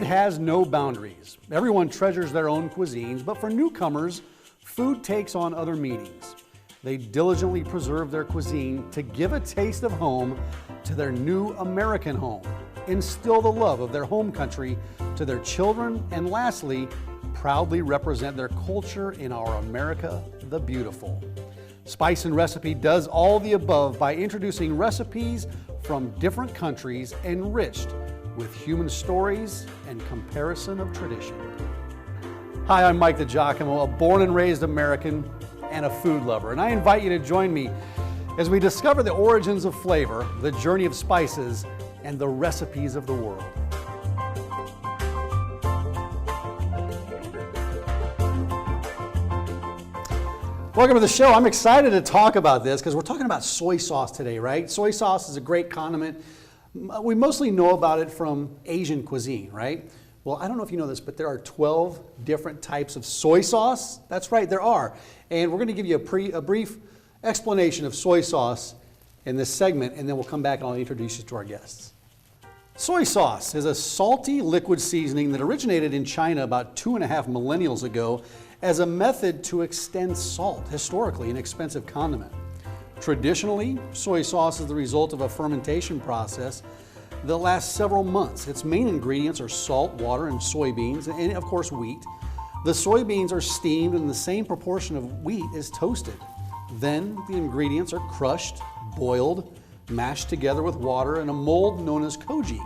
has no boundaries. Everyone treasures their own cuisines, but for newcomers, food takes on other meanings. They diligently preserve their cuisine to give a taste of home to their new American home, instill the love of their home country to their children, and lastly, proudly represent their culture in our America the Beautiful. Spice and Recipe does all the above by introducing recipes from different countries enriched with human stories and comparison of tradition. Hi, I'm Mike DiGiacomo, a born and raised American and a food lover, and I invite you to join me as we discover the origins of flavor, the journey of spices, and the recipes of the world. Welcome to the show. I'm excited to talk about this because we're talking about soy sauce today, right? Soy sauce is a great condiment. We mostly know about it from Asian cuisine, right? Well, I don't know if you know this, but there are 12 different types of soy sauce. That's right, there are. And we're going to give you a brief explanation of soy sauce in this segment, and then we'll come back and I'll introduce you to our guests. Soy sauce is a salty liquid seasoning that originated in China about 2.5 millennia ago as a method to extend salt, historically an expensive condiment. Traditionally, soy sauce is the result of a fermentation process that lasts several months. Its main ingredients are salt, water, and soybeans, and of course wheat. The soybeans are steamed and the same proportion of wheat is toasted. Then the ingredients are crushed, boiled, mashed together with water in a mold known as koji.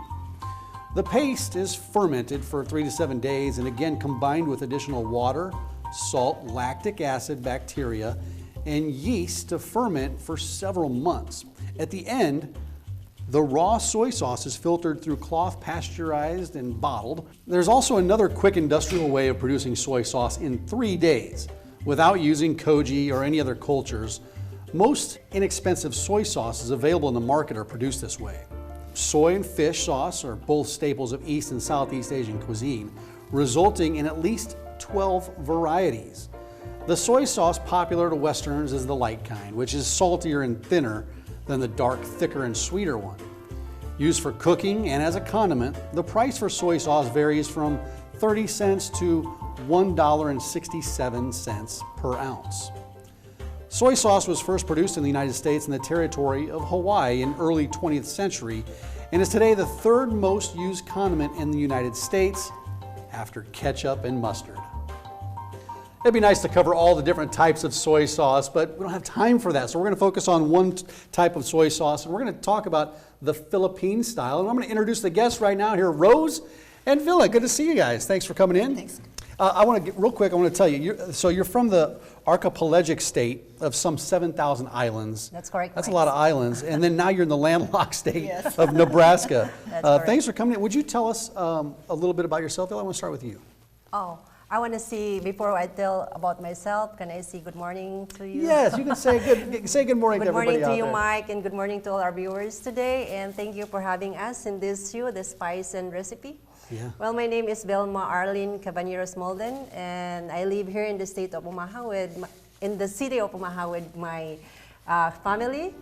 The paste is fermented for 3 to 7 days and again combined with additional water, salt, lactic acid, bacteria, and yeast to ferment for several months. At the end, the raw soy sauce is filtered through cloth, pasteurized, and bottled. There's also another quick industrial way of producing soy sauce in 3 days without using koji or any other cultures. Most inexpensive soy sauces available in the market are produced this way. Soy and fish sauce are both staples of East and Southeast Asian cuisine, resulting in at least 12 varieties. The soy sauce popular to Westerns is the light kind, which is saltier and thinner than the dark, thicker, and sweeter one. Used for cooking and as a condiment, the price for soy sauce varies from 30 cents to $1.67 per ounce. Soy sauce was first produced in the United States in the territory of Hawaii in early 20th century and is today the third most used condiment in the United States after ketchup and mustard. It'd be nice to cover all the different types of soy sauce, but we don't have time for that. So we're going to focus on one type of soy sauce, and we're going to talk about the Philippine style. And I'm going to introduce the guests right now here, Rose and Villa. Good to see you guys. Thanks for coming in. Thanks. I want to real quick. I want to tell you. You're from the archipelagic state of some 7,000 islands. That's correct. That's a lot of islands. And then now you're in the landlocked state Yes. of Nebraska. That's correct. Thanks for coming in. Would you tell us a little bit about yourself, Villa? I want to start with you. Oh, I want to see, before I tell about myself, can I say good morning to you? Yes, you can say good morning to everybody out there. Good morning to you, Mike, and good morning to all our viewers today. And thank you for having us in this show, The Spice and Recipe. Yeah. Well, my name is Velma Arlene Cabaneros Molden, and I live here in the state of Omaha, in the city of Omaha with my family.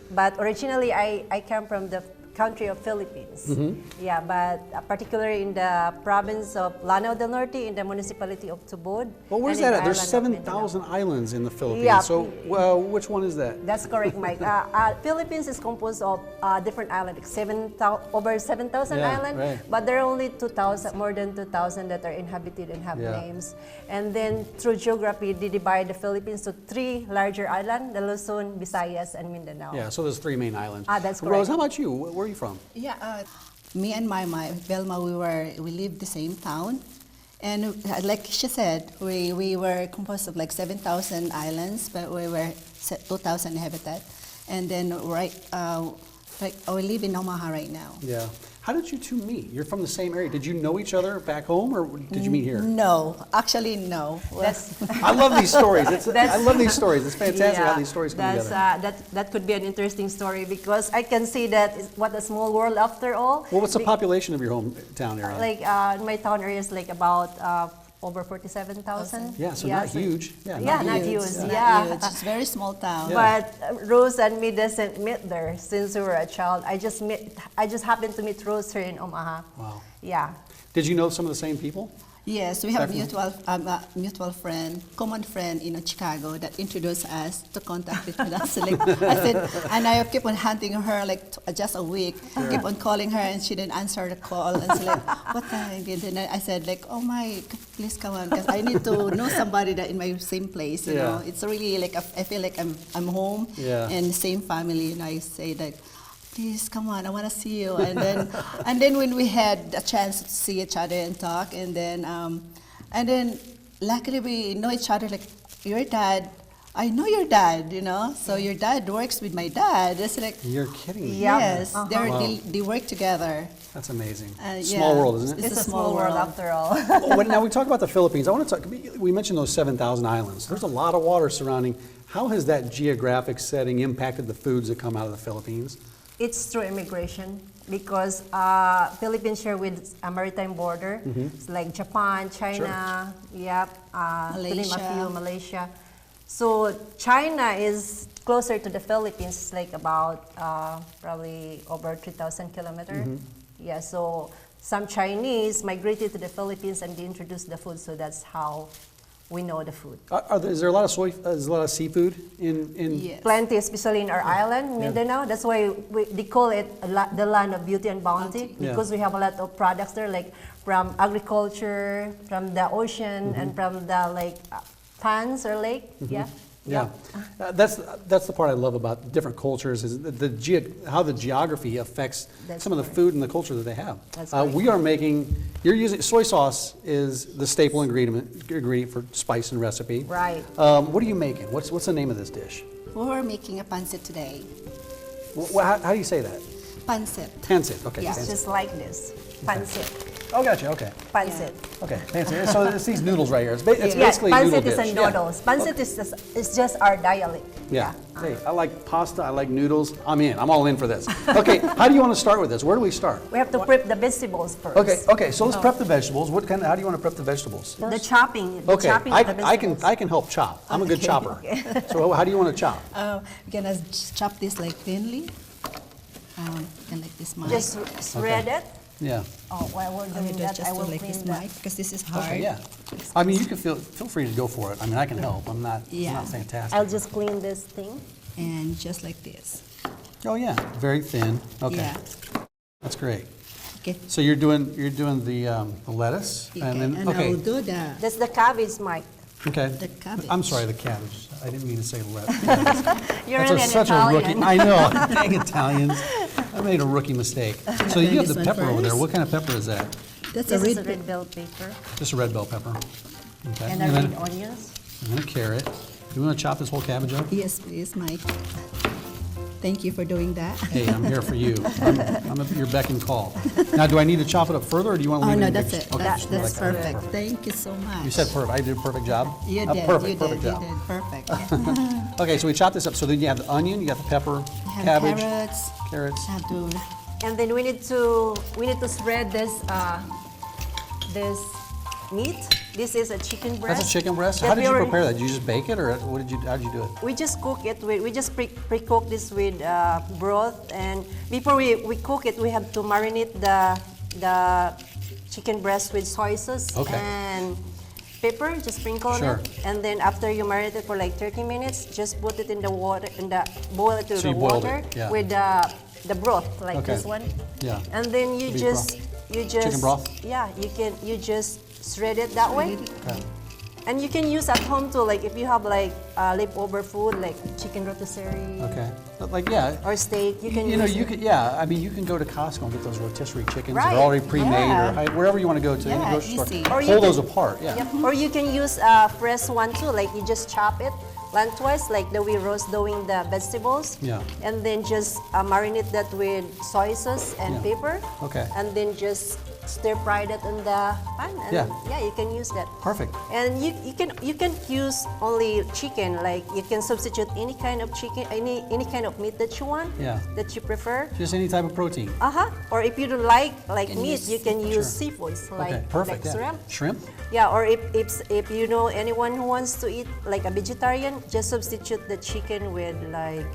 But originally, I come from the country of Philippines. Mm-hmm. Yeah, but particularly in the province of Lanao del Norte, in the municipality of Tubod. Well, where's that at? There's 7,000 islands in the Philippines. Yeah. So, which one is that? That's correct, Mike. Philippines is composed of different islands, over 7,000 islands, right. but there are only 2,000, more than 2,000 that are inhabited and have names. And then through geography, they divide the Philippines to 3 larger islands: the Luzon, Visayas, and Mindanao. Yeah, so there's 3 main islands. That's correct. Rose, how about you? Where are you from? Yeah, me and my Velma, we lived the same town, and like she said, we were composed of like 7,000 islands, but we were 2,000 habitat, and then we live in Omaha right now. Yeah. How did you two meet? You're from the same area. Did you know each other back home, or did you meet here? No, actually no. I love these stories. I love these stories. It's fantastic how these stories come together. That could be an interesting story because I can see that what a small world after all. Well, what's the population of your hometown area? Like my town area is like about over 47,000. Yeah, so not huge. Yeah, Yeah, not huge. Not Yeah. huge. It's a very small town. But Rose and me doesn't meet there since we were a child. I just happened to meet Rose here in Omaha. Wow. Yeah. Did you know some of the same people? Yes, we have Definitely. mutual friend, common friend in Chicago that introduced us to contact with us. So, like, I said, and I keep on hunting her like just a week. Keep on calling her and she didn't answer the call. And so like, what the heck? And then I said like, oh my, please come on, because I need to know somebody that in my same place. You know, it's really like I feel like I'm home and same family. And I say like, please come on, I want to see you. And then when we had a chance to see each other and talk, and then luckily we know each other. Like, your dad, I know your dad, you know. So your dad works with my dad. It's like, You're kidding me. Yeah. yes, Wow. they work together. That's amazing. Yeah. Small world, isn't it? It's It's a small world after all. Now we talk about the Philippines. I want to talk. We mentioned those 7,000 islands. There's a lot of water surrounding. How has that geographic setting impacted the foods that come out of the Philippines? It's through immigration because Philippines share with a maritime border. It's like Japan, China, to name a few, Malaysia. So China is closer to the Philippines, it's like about probably over 3,000 kilometers. Yeah, so some Chinese migrated to the Philippines and they introduced the food, so that's how we know the food. Is there a lot of is a lot of seafood in Yes. Plenty, especially in our island, Mindanao. That's why they call it the land of beauty and bounty, because we have a lot of products there, like from agriculture, from the ocean, and from the like ponds or lake. Yeah, that's the part I love about different cultures is how the geography affects some of the food and the culture that they have. That's right. We are making. You're using soy sauce is the staple ingredient for spice and recipe. Right. What are you making? What's the name of this dish? We're making a pancit today. How do you say that? Pancit. Pancit. Okay. Yeah, Pancit. just like this. Pancit. Oh, gotcha. Okay. Pancit. Okay. Pancit. So it's these noodles right here. It's basically Pancit noodle is dish. a noodles. Pancit is just our dialect. Yeah. Hey, I like pasta. I like noodles. I'm in. I'm all in for this. Okay. How do you want to start with this? Where do we start? We have to prep the vegetables first. Okay. Okay. So let's prep the vegetables. How do you want to prep the vegetables? The chopping. The Okay. chopping of the vegetables. I can help chop. I'm a good chopper. So how do you want to chop? We're gonna chop this like thinly. And like this, Mike. Just shred it. Yeah. Oh, while we're doing that, just I will like clean this, that. Mike, because this is hard. Okay. Yeah. I mean, you can feel free to go for it. I mean, I can help. I'm not fantastic. I'll just clean this thing. And just like this. Oh yeah. Very thin. Okay. Yeah. That's great. Okay. So you're doing the lettuce And then I'll do the That's the cabbage, Mike. Okay. the cabbage. I'm sorry, the cabbage. I didn't mean to say lettuce. You're really an such Italian. a rookie. I know. Dang Italians. I made a rookie mistake. So you have this the one pepper over there. first. What kind of pepper is that? That's This a is a red red bell pepper Just a red bell pepper. Okay. and a red onions. And a carrot. Do you want to chop this whole cabbage up? Yes, please, Mike. Thank you for doing that. Hey, I'm here for you. I'm at your beck and call. Now, do I need to chop it up further, or do you want to Oh leave no, it in that's mixed? it. Okay, That's just like that. perfect. Thank you so much. You said perfect. I did a perfect job? You did. Perfect job. You did. Perfect. Okay, so we chop this up. So then you have the onion, you got the pepper, Have cabbage, carrots. Have to. And then we need to shred this this meat. This is a chicken breast. That's a chicken breast? that How did we you already- prepare that? Did you just bake it, or how did you do it? We just cook it. We just pre-cook this with broth, and before we cook it, we have to marinate the chicken breast with soy sauce and pepper. Just sprinkle on Sure. it, and then after you marinate it for like 30 minutes, just put it in the water boil it to So the you boiled water it, yeah. with the broth like Okay. this one. Yeah. And then you Beef just Chicken broth? Yeah, you just shred it that way. Okay. And you can use at home too, like if you have like leftover food, like chicken rotisserie Okay. But like, yeah. or steak, you can You know, use you it. could, I mean, you can go to Costco and get those rotisserie chickens. Right. They're already pre-made, Yeah. or wherever you want to go to, in the Yeah, grocery easy. store. Or you Pull can- those apart, yeah. Yep. Or you can use fresh one too, like you just chop it lengthwise, like the way Rose doing the vegetables. Yeah. And then just marinate that with soy sauce and Yeah. pepper. Okay. And then just stir-fry that in the pan. And Yeah. you can use that. Perfect. And you can use only chicken. Like you can substitute any kind of chicken, any kind of meat that you want. Yeah. That you prefer. Just any type of protein. Or if you don't like can meat, use- you can use Sure. seafoods Okay, perfect. like Yeah. shrimp. Shrimp? Yeah, or if you know anyone who wants to eat like a vegetarian, just substitute the chicken with like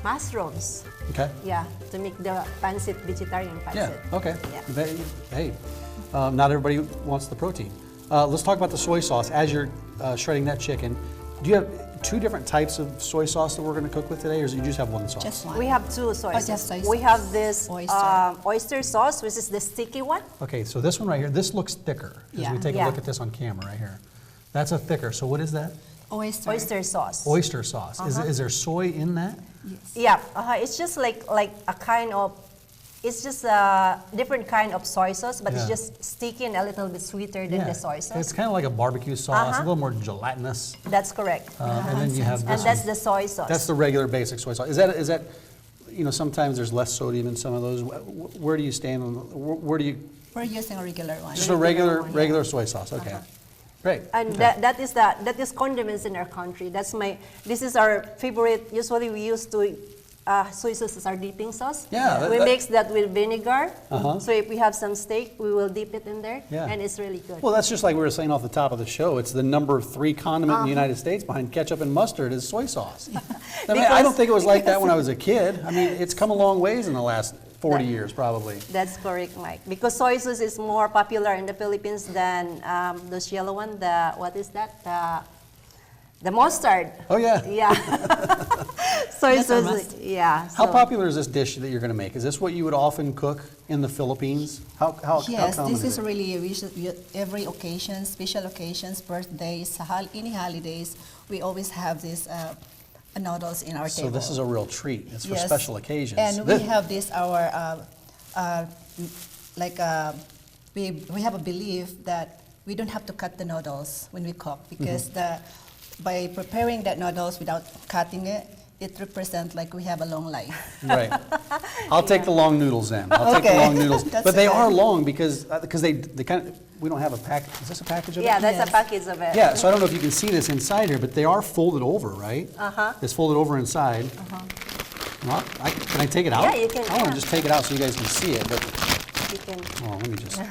mushrooms. Okay. Yeah, to make the pancit vegetarian pancit. Yeah, okay. Yeah. Hey, not everybody wants the protein. Let's talk about the soy sauce. As you're shredding that chicken, do you have two different types of soy sauce that we're going to cook with today, or do you just have one sauce? Just one. We have two soy just sauce. soy We sauce. have this Oyster. oyster sauce, which is the sticky one. Okay, so this one right here, this looks thicker. As Yeah. we take a Yeah. look at this on camera right here. That's a thicker, so what is that? Oyster. Oyster sauce. Oyster sauce. Is there soy in that? Yes. Yeah, it's just like a kind of, it's just a different kind of soy sauce, but it's Yeah. just sticky and a little bit sweeter than the soy sauce. It's kind of like a barbecue sauce, a little more gelatinous. That's correct. And then you have And this that's one. the soy sauce. That's the regular basic soy sauce. Is that, you know, sometimes there's less sodium in some of those. Where do you stand on, where do you, We're using a regular one. just a regular soy sauce, okay. Great. And Okay. that is condiments in our country. This is our favorite. Usually we used to soy sauce is our dipping sauce. Yeah, we that- mix that with vinegar. Uh-huh. So if we have some steak, we will dip it in there, Yeah. and it's really good. Well, that's just like we were saying off the top of the show. It's the number 3 condiment in the United States behind ketchup and mustard is soy sauce. I mean, I don't think it was like that when I was a kid. I mean, it's come a long ways in the last 40 years, probably. That's correct, Mike. Because soy sauce is more popular in the Philippines than those yellow one. What is that? The mustard. Oh, yeah. Yeah. Soy That's a sauce. must. Yeah. How so- popular is this dish that you're going to make? Is this what you would often cook in the Philippines? How Yes, common this is is it? really every occasion, special occasions, birthdays, any holidays, we always have this noodles in our So table. this is a real treat. It's for Yes. special occasions. And we have this we have a belief that we don't have to cut the noodles when we cook because by preparing that noodles without cutting it, it represents like we have a long life. Right. I'll take the long noodles then. I'll take the Okay. long noodles. That's But they okay. are long because they kind of, we don't have a pack. Is this a package of it? Yeah, that's Yes. a package of it. Yeah, so I don't know if you can see this inside here, but they are folded over, right? It's folded over inside. Well, can I take it out? Yeah, you can, I want yeah. to just take it out so you guys can see it, but, You can. oh, let me just, We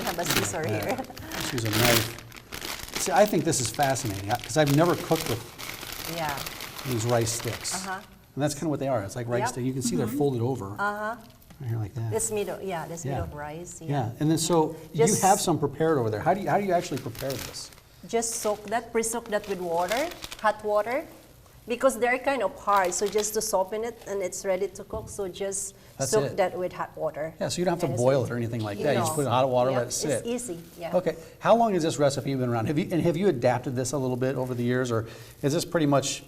have a scissor here. just use a knife. See, I think this is fascinating, because I've never cooked with Yeah. these rice sticks. And that's kind of what they are. It's like rice Yep. stick. You can see they're folded over. Right here like that. This meat, this meat Yeah. of rice. Yeah, and then so you Just- have some prepared over there. How do you actually prepare this? Just pre-soak that with water, hot water, because they're kind of hard. So just to soften it, and it's ready to cook. So just That's soak it. that with hot water. Yeah, so you don't have And to it's boil ready. it or anything like You that. You just know. put it in hot water, Yeah, let it sit. It's easy. Yeah. Okay. How long has this recipe been around? Have you adapted this a little bit over the years, or is this pretty much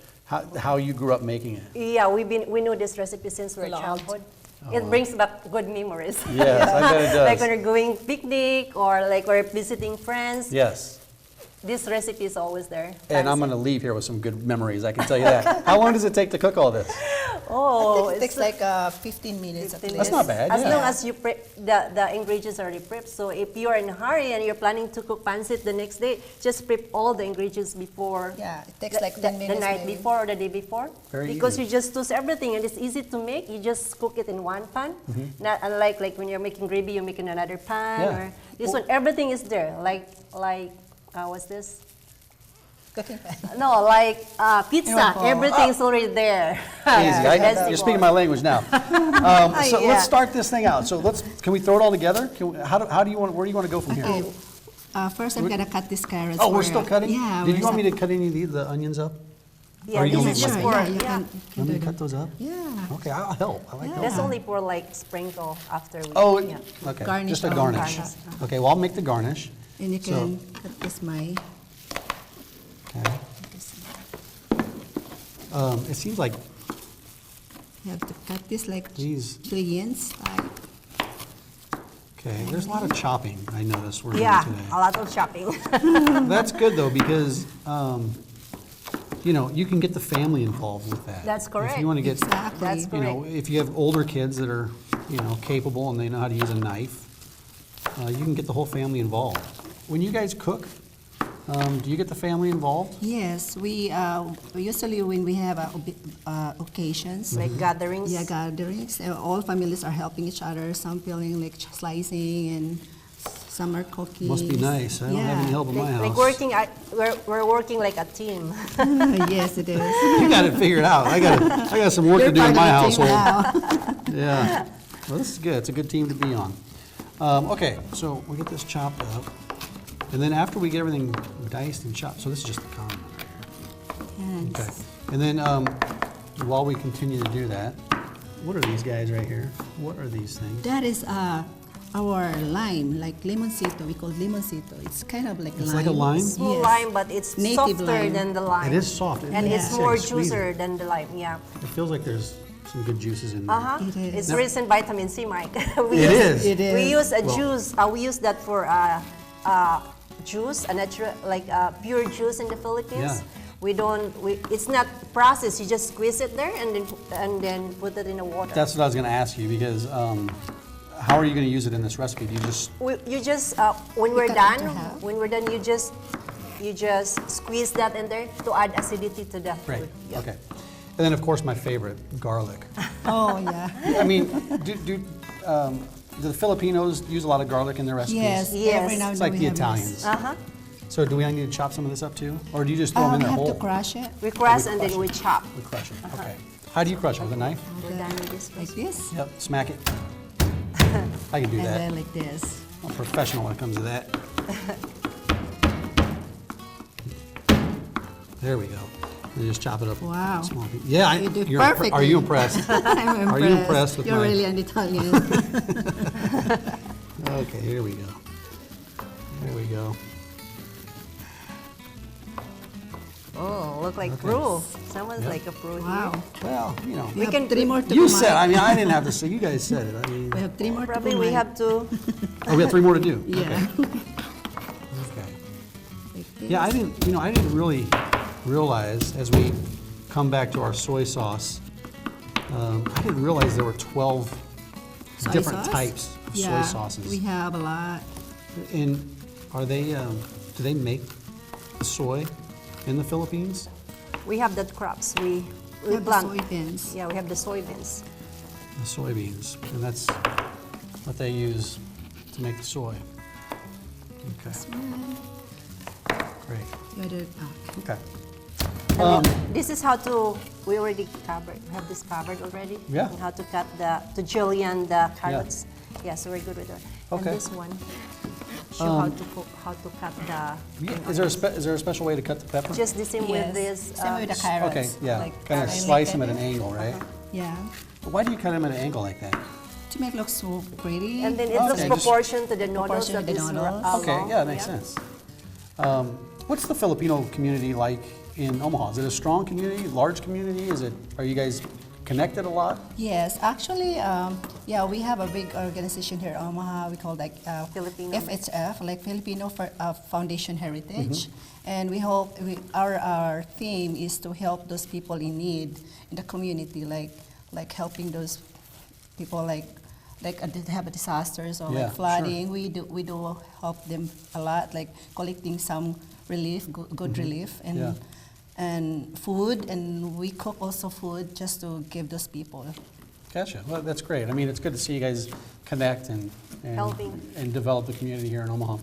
how you grew up making it? Yeah, we know this recipe since we're Long. childhood. It brings back good memories. Yes, I bet it does. Like when we're going picnic or like we're visiting friends. Yes. This recipe is always there. And I'm going to leave here with some good memories, I can tell you that. How long does it take to cook all this? Oh, It takes like 15 minutes at 15 least. That's not bad, As yeah. long as you prep, the ingredients are already prepped. So if you're in a hurry and you're planning to cook pancit the next day, just prep all the ingredients before. Yeah, it takes like 10 minutes The night maybe. before or the day before. Very because easy. you just toast everything and it's easy to make. You just cook it in one pan. Not unlike like when you're making gravy, you make in another pan. Yeah. Or this one, everything is there. Like what's this? Cooking pan. No, like pizza. Ewan. Everything's already there. Easy. That's You're the speaking goal. my language now. So Yeah. let's start this thing out. So can we throw it all together? Where do you want to go from here? Okay. First, I'm gonna cut these carrots. Oh, we're for, still cutting? Yeah. Did you want me to cut any of the onions up? Yeah, Are you this gonna is make just like- for, yeah, you yeah. can Want me do to that. cut those up? Yeah. Okay, I'll help. I like Yeah. help. That's only for like sprinkle after we. Oh, yeah. okay. Garnish Just a on garnish. garnish. Okay, well, I'll make the garnish. And you So- can cut this Okay. It seems like you have to cut this like these, juliennes. okay, there's a lot of chopping, I noticed we're Yeah, doing a today. lot of shopping. That's good, though, because, you can get the family involved with that. That's If correct. you want to get, Exactly. That's if you have older kids that are, capable and they know how to use a knife, you can get the whole family involved. When you guys cook, do you get the family involved? Yes, we usually when we have occasions, Like gatherings. yeah, gatherings, all families are helping each other. Some peeling, like slicing, and some are cooking. Must be nice. I don't have any help in my house. Like working, we're working like a team. Yes, it is. You got it figured out. I got some work to do in my household. Yeah. Well, this is good. It's a good team to be on. Okay, so we get this chopped up. And then after we get everything diced and chopped, so this is just the condiment. Yes. Okay. And then while we continue to do that, what are these guys right here? What are these things? That is our lime, like limoncito. We call it limoncito. It's kind of like It's lime. like a lime? Small Yes. lime, but it's Native softer lime. than the lime. It is soft. And Yeah. it's Yeah, more you squeeze juicier it. than the lime, yeah. It feels like there's some good juices in there. Uh-huh. It is. It's Now- rich in vitamin C, Mike. It is. It is. We use a Well- juice. We use that for juice, a natural, like pure juice in the Philippines. Yeah. We don't. It's not processed. You just squeeze it there and then put it in the water. That's what I was going to ask you because how are you going to use it in this recipe? Do you just You just when we're cut it done, into half. you just squeeze that in there to add acidity to the right? food. Yep. Okay. And then of course my favorite, garlic. Oh, yeah. I mean, do the Filipinos use a lot of garlic in their recipes? Yes. Yes. Every now and It's then like we the have Italians. this. Uh-huh. So do we need to chop some of this up too, or do you just throw them in We there have whole? to crush it We crush we and crush then we it. chop. We crush it. Okay. How do you crush it? With a knife? We're done with this. like this, Yep. Smack it. I can do and that. then like this. I'm a professional when it comes to that. There we go. And just chop it up. Wow. Small pieces. Yeah, You did are perfectly. you impressed? I'm impressed. Are you impressed with You're my- really an Italian. Okay, here we go. There we go. Oh, look like brew. Someone's like a brew Wow. Well, you know. We have can- 3 more to You go, said. Mike. I mean, I didn't have to say. You guys said it. I mean, We have 3 more here. to Probably go, we Mike. have to. oh, we have 3 more to do. Yeah. Okay. Like this. Yeah, I didn't. You know, I didn't really realize as we come back to our soy sauce. I didn't realize there were 12 Soy different sauce? types of Yeah, soy sauces. we have a lot. And are they? Do they make the soy in the Philippines? We have the crops. We We have the plant. soybeans. Yeah, we have the soybeans. The soybeans, and that's what they use to make the soy. Okay, great. The other pack. Okay. And then this is how to. We already covered. We have this covered already. Yeah. And how to cut the julienne the carrots. Yeah. So we're good with that. Okay. And this one show how to cook, how to cut the. Is there a special way to cut the pepper? Just the same with Yes. this. Same with the carrots. Okay, yeah. Like, Kind of like slice them at that. an angle, right? Yeah. But why do you cut them at an angle like that? To make it look so pretty. And then it Okay, looks just- proportion to the noodles Proportion to of the this noodles. Okay, yeah, that makes sense. What's the Filipino community like in Omaha? Is it a strong community, large community? Are you guys connected a lot? Yes, actually, yeah, we have a big organization here in Omaha. We call like Filipino. FHF, like Filipino Foundation Heritage. Mm-hmm. And we hope our theme is to help those people in need in the community, like helping those people like have disasters or Yeah, like flooding. We do help them a lot, like collecting some relief, good relief, and Yeah. and food, and we cook also food just to give those people. Gotcha. Well, that's great. I mean, it's good to see you guys connect and Helping. and develop the community here in Omaha.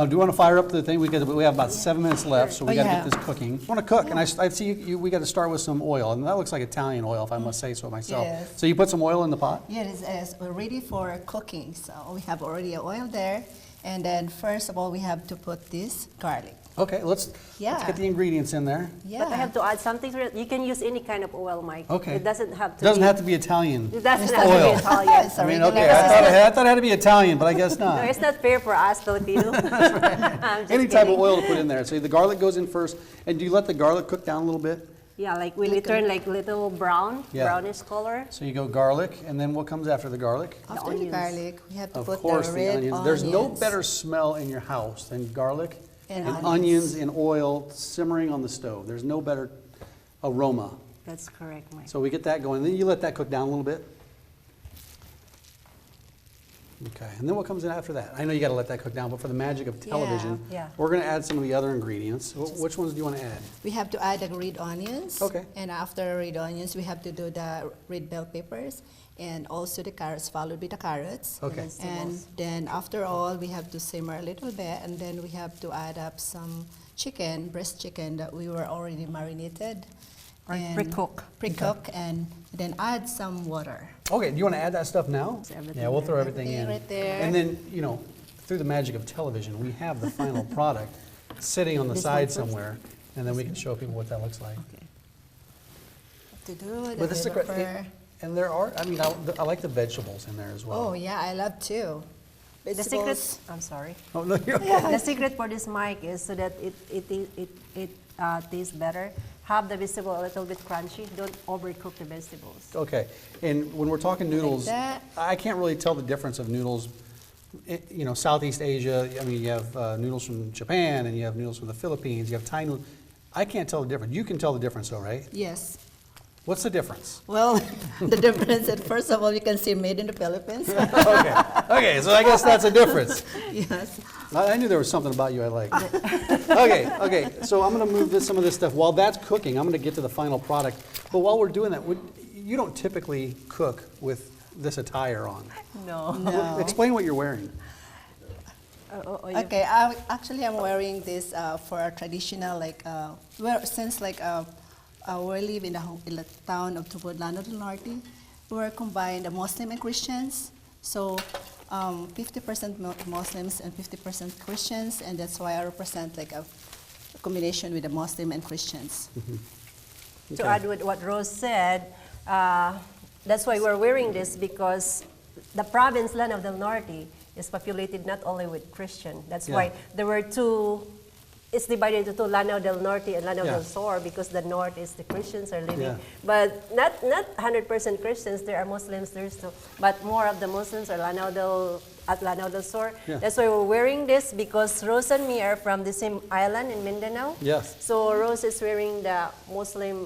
Do you want to fire up the thing? We have about 7 minutes left, so we Oh, got to yeah. get this cooking. I want to cook, and I see we got to start with some oil, and that looks like Italian oil, if I must say so myself. Yes. So you put some oil in the pot? Yeah, we're ready for cooking. So we have already oil there, and then first of all we have to put this garlic. Okay, let's Yeah. get the ingredients in there. Yeah. But I have to add something to it. You can use any kind of oil, Mike. Okay. It doesn't have to. Doesn't be, have to be Italian. It doesn't It's have to oil. be Italian. It's a I mean, regular okay, I thought it had to be Italian, but I guess No, not. it's not fair for us, Filipino. I'm just Any type of kidding. oil to put in there. So the garlic goes in first, and do you let the garlic cook down a little bit? Yeah, like we turn like little brown, Yeah. brownish color. So you go garlic, and then what comes after the garlic? After the onions. garlic, we have to Of put course, the red onions. onions. There's no better smell in your house than garlic And and onions. onions in oil simmering on the stove. There's no better aroma. That's correct, Mike. So we get that going. Then you let that cook down a little bit. Okay, and then what comes in after that? I know you got to let that cook down, but for the magic of television, Yeah. we're going to add some of the other ingredients. Which ones do you want to add? We have to add the red onions. Okay. And after red onions, we have to do the red bell peppers and also the carrots, followed by the carrots. Okay. And then after all, we have to simmer a little bit, and then we have to add up some chicken, breast chicken that we were already marinated. Or and pre-cook. Pre-cook, and then add some water. Okay, do you want to add that stuff now? Everything Yeah, we'll throw there. everything in. Right there. And then, through the magic of television, we have the final product sitting on the This side one first? somewhere, and then we can show people what that looks like. To do But the secret, pepper. and there are, I like the vegetables in there as well. Oh yeah, I love too. The Vegetables. secret, I'm sorry. Oh, no, you're okay. The secret for this mic is so that it tastes better. Have the vegetable a little bit crunchy. Don't overcook the vegetables. Okay, and when we're talking noodles, that. I can't really tell the difference of noodles. Southeast Asia, you have noodles from Japan, and you have noodles from the Philippines, you have Thai noodles. I can't tell the difference. You can tell the difference though, right? Yes. What's the difference? Well, the difference is, first of all, you can see made in the Philippines. Okay, so I guess that's a difference. Yes. I knew there was something about you I liked. Okay, so I'm going to move some of this stuff. While that's cooking, I'm going to get to the final product. But while we're doing that, you don't typically cook with this attire on. No. No. Explain what you're wearing. Okay, actually I'm wearing this for a traditional, since we live in the town of Tubuadlano del Norte, we're combined Muslim and Christians. So 50% Muslims and 50% Christians, and that's why I represent a combination with the Muslim and Christians. To add with what Rose said, that's why we're wearing this, because the province Lanao del Norte is populated not only with Christian. That's why there were it's divided into two, Lanao del Norte and Lanao del Sur, because the north is the Christians are living. Yeah. But not 100% Christians, there are Muslims there too. But more of the Muslims are Lanao del Sur. Yeah. That's why we're wearing this, because Rose and me are from the same island in Mindanao. Yes. So Rose is wearing the Muslim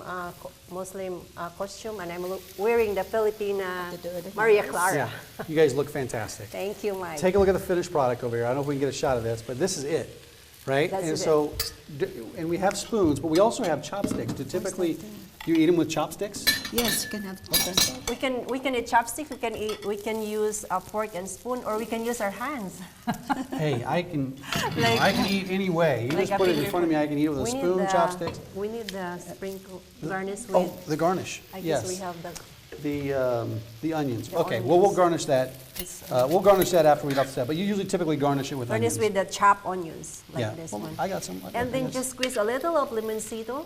costume, and I'm wearing the Filipina Maria Clara. Yeah, you guys look fantastic. Thank you, Mike. Take a look at the finished product over here. I don't know if we can get a shot of this, but this is it, right? That's and it. so, and we have spoons, but we also have chopsticks. Do typically you eat them with chopsticks? Yes, you can have We can eat chopsticks. We can use a fork and spoon, or we can use our hands. Hey, I can eat any way. You Like just a put it in finger front of me. I can eat it with a We need spoon, the- chopsticks. We need the sprinkle garnish with. Oh, the garnish. I Yes. guess we have the. The onions. The Okay, well, we'll onions. garnish that. We'll garnish that after we offset, but you usually typically garnish it with Garnish onions. with the chopped onions, like Yeah. this Well, one. I got some. And then just squeeze a little of Limoncito,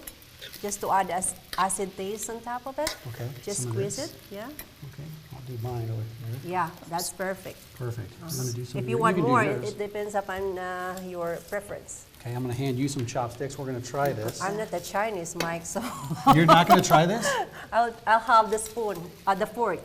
just to add acid taste on top of it. Okay, Just some of squeeze this. it, yeah. Okay, I'll do mine over here. Yeah, that's perfect. Perfect. I'm gonna do some. If of you yours. want can do more, yours. it depends upon your preference. Okay, I'm gonna hand you some chopsticks. We're gonna try this. I'm not a Chinese, Mike, so You're not gonna try this? I'll have the spoon, the fork.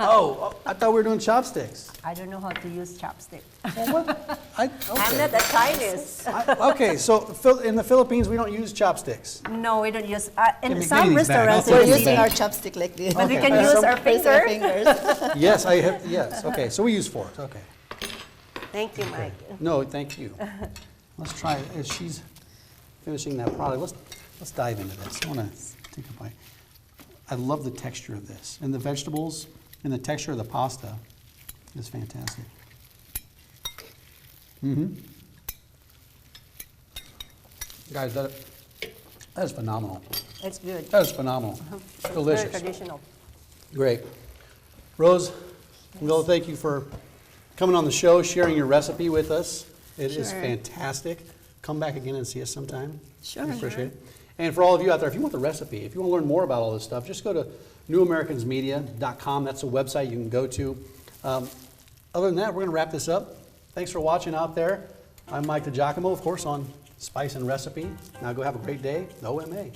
Oh, I thought we were doing chopsticks. I don't know how to use chopstick. Well, what? I'm Okay. not a Chinese. Okay, so in the Philippines, we don't use chopsticks. No, we don't use. Give In me some these back. I'll restaurants, take We're you these using see, our chopstick like this. but we Okay. can use our Raise our finger. fingers. Yes, I have. Yes. Okay, so we use forks. Okay. Thank you, Mike. No, thank you. Let's try it. As she's finishing that product, let's dive into this. I want to take a bite. I love the texture of this, and the vegetables, and the texture of the pasta is fantastic. Guys, that is phenomenal. It's good. That is phenomenal. Delicious. Very traditional. Great. Rose, Will, thank you for coming on the show, sharing your recipe with us. It is Sure. fantastic. Come back again and see us sometime. Sure. We appreciate it. And for all of you out there, if you want the recipe, if you want to learn more about all this stuff, just go to newamericansmedia.com. That's a website you can go to. Other than that, we're going to wrap this up. Thanks for watching out there. I'm Mike DiGiacomo, of course, on Spice and Recipe. Now go have a great day. OMA.